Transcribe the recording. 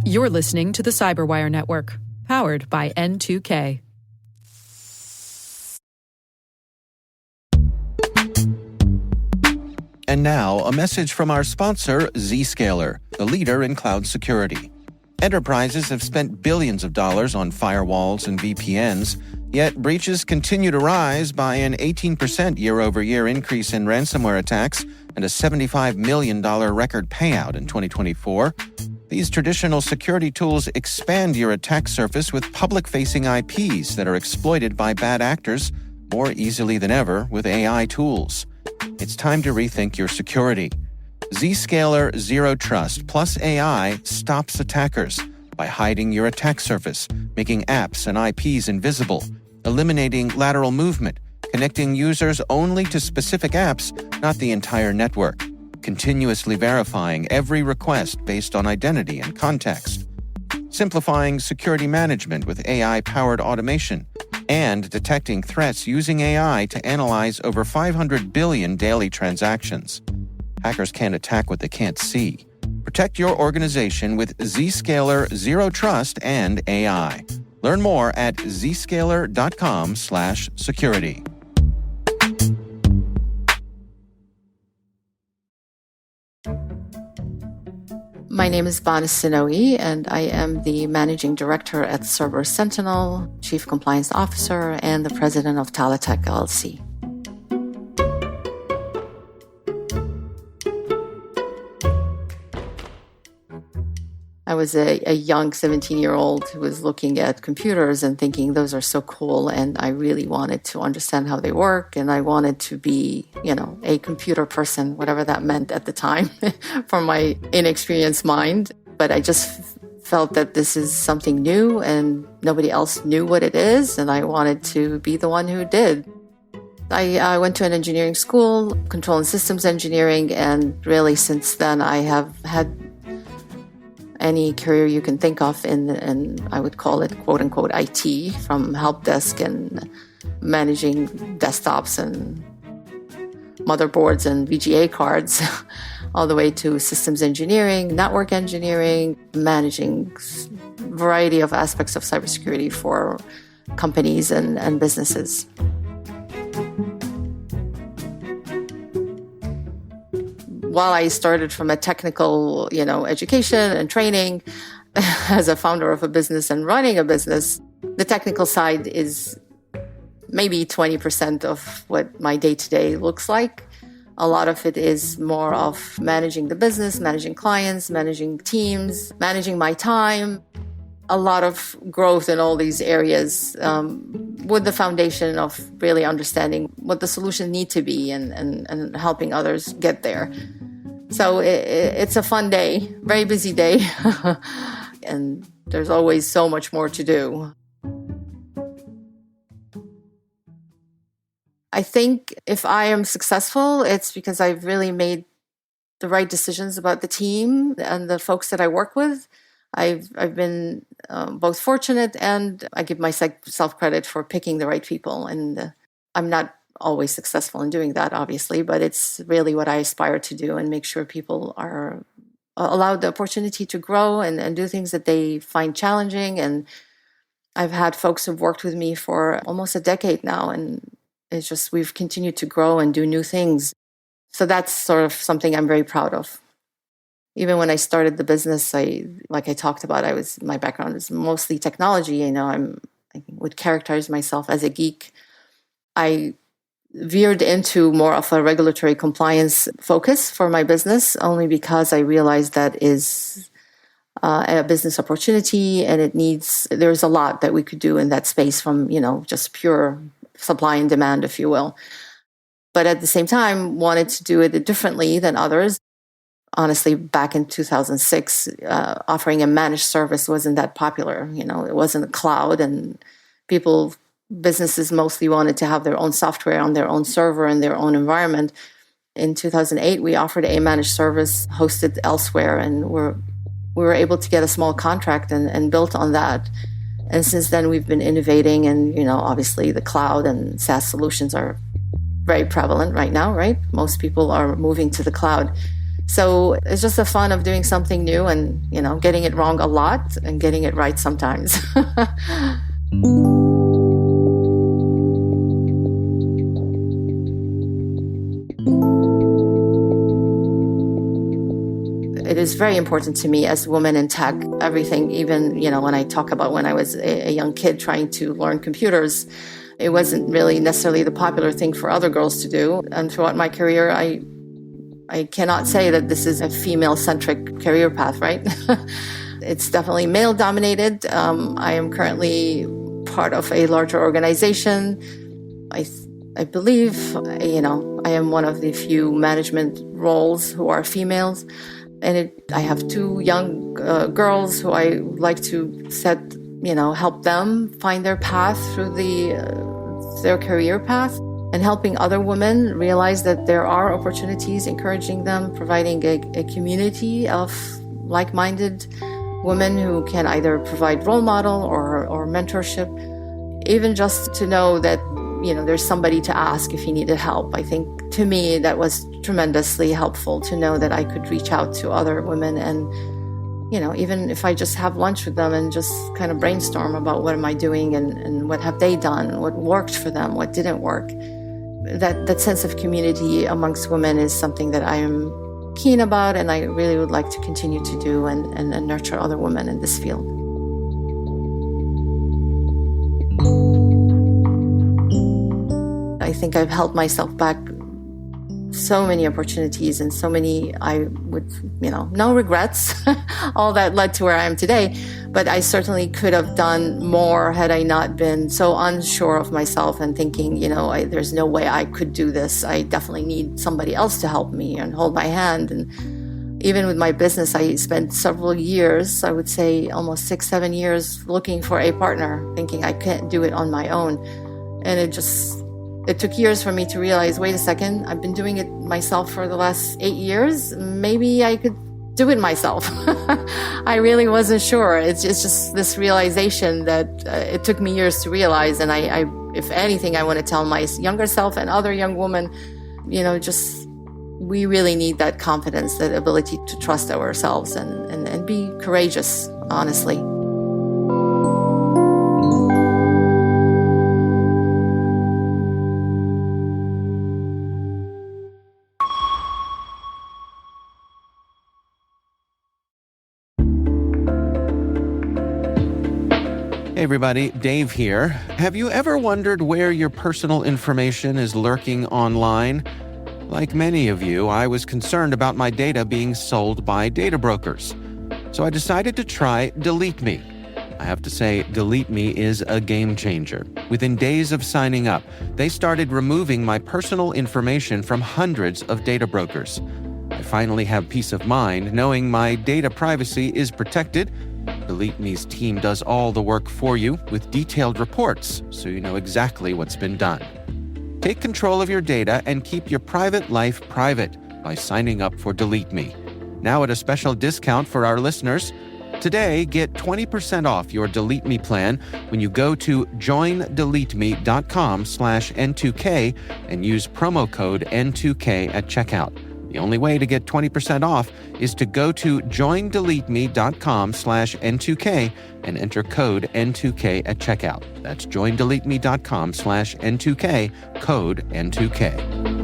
You're listening to the Cyberwire Network, powered by N2K. And now, a message from our sponsor, Zscaler, the leader in cloud security. Enterprises have spent billions of dollars on firewalls and VPNs, yet breaches continue to rise by an 18% year-over-year increase in ransomware attacks and a $75 million record payout in 2024. These traditional security tools expand your attack surface with public-facing IPs that are exploited by bad actors more easily than ever with AI tools. It's time to rethink your security. Zscaler Zero Trust plus AI stops attackers by hiding your attack surface, making apps and IPs invisible, eliminating lateral movement, connecting users only to specific apps, not the entire network, continuously verifying every request based on identity and context, simplifying security management with AI-powered automation, and detecting threats using AI to analyze over 500 billion daily transactions. Hackers can't attack what they can't see. Protect your organization with Zscaler Zero Trust and AI. Learn more at zscaler.com/security. My name is Baan Alsinawi, and I am the Managing Director at Cerberus Sentinel, Chief Compliance Officer, and the President of TalaTek LLC. I was a young 17-year-old who was looking at computers and thinking those are so cool, and I really wanted to understand how they work, and I wanted to be, a computer person, whatever that meant at the time for my inexperienced mind. But I just felt that this is something new and nobody else knew what it is, and I wanted to be the one who did. I went to an engineering school, control and systems engineering, and really since then I have had any career you can think of in I would call it quote-unquote IT, from help desk and managing desktops and motherboards and VGA cards, all the way to systems engineering, network engineering, managing a variety of aspects of cybersecurity for companies and businesses. While I started from a technical, education and training as a founder of a business and running a business, the technical side is maybe 20% of what my day-to-day looks like. A lot of it is more of managing the business, managing clients, managing teams, managing my time. A lot of growth in all these areas with the foundation of really understanding what the solutions need to be and helping others get there. So it's a fun day, very busy day, and there's always so much more to do. I think if I am successful, it's because I've really made the right decisions about the team and the folks that I work with. I've been both fortunate, and I give myself credit for picking the right people. And I'm not always successful in doing that, obviously, but it's really what I aspire to do, and make sure people are allowed the opportunity to grow and do things that they find challenging. And I've had folks who've worked with me for almost a decade now, and it's just we've continued to grow and do new things. So that's sort of something I'm very proud of. Even when I started the business, like I talked about, my background is mostly technology. I would characterize myself as a geek. I veered into more of a regulatory compliance focus for my business, only because I realized that is a business opportunity, and there's a lot that we could do in that space from, just pure supply and demand, if you will. But at the same time, wanted to do it differently than others. Honestly, back in 2006, offering a managed service wasn't that popular. It wasn't a cloud, and businesses mostly wanted to have their own software on their own server in their own environment. In 2008, we offered a managed service hosted elsewhere, and we were able to get a small contract and built on that. And since then, we've been innovating, and obviously the cloud and SaaS solutions are very prevalent right now, right? Most people are moving to the cloud. So it's just the fun of doing something new and, getting it wrong a lot and getting it right sometimes. It is very important to me as a woman in tech, everything, even, when I talk about when I was a young kid trying to learn computers, it wasn't really necessarily the popular thing for other girls to do. And throughout my career, I cannot say that this is a female-centric career path, right? It's definitely male-dominated. I am currently part of a larger organization. I believe, I am one of the few management roles who are females. And I have two young girls who I like to help them find their path through their career path, and helping other women realize that there are opportunities, encouraging them, providing a community of like-minded women who can either provide role model or mentorship, even just to know that there's somebody to ask if you needed help. I think to me that was tremendously helpful to know that I could reach out to other women and, even if I just have lunch with them and just kind of brainstorm about what am I doing and what have they done, what worked for them, what didn't work. That sense of community amongst women is something that I am keen about, and I really would like to continue to do and nurture other women in this field. I think I've held myself back so many opportunities and so many, no regrets, all that led to where I am today. But I certainly could have done more had I not been so unsure of myself and thinking, there's no way I could do this. I definitely need somebody else to help me and hold my hand. And even with my business, I spent several years, I would say almost 6-7 years, looking for a partner, thinking I can't do it on my own. And it took years for me to realize, wait a second, I've been doing it myself for the last 8 years. Maybe I could do it myself. I really wasn't sure. It's just this realization that it took me years to realize. And I if anything, I want to tell my younger self and other young women, we really need that confidence, that ability to trust ourselves and be courageous, honestly. Hey everybody, Dave here. Have you ever wondered where your personal information is lurking online? Like many of you, I was concerned about my data being sold by data brokers. So I decided to try Delete Me. I have to say, Delete Me is a game changer. Within days of signing up, they started removing my personal information from hundreds of data brokers. I finally have peace of mind knowing my data privacy is protected. Delete Me's team does all the work for you with detailed reports, so you know exactly what's been done. Take control of your data and keep your private life private by signing up for Delete Me. Now at a special discount for our listeners. Today, get 20% off your Delete Me plan when you go to joindeleteme.com/N2K and use promo code N2K at checkout. The only way to get 20% off is to go to joindeleteme.com/N2K and enter code N2K at checkout. That's joindeleteme.com/N2K, code N2K.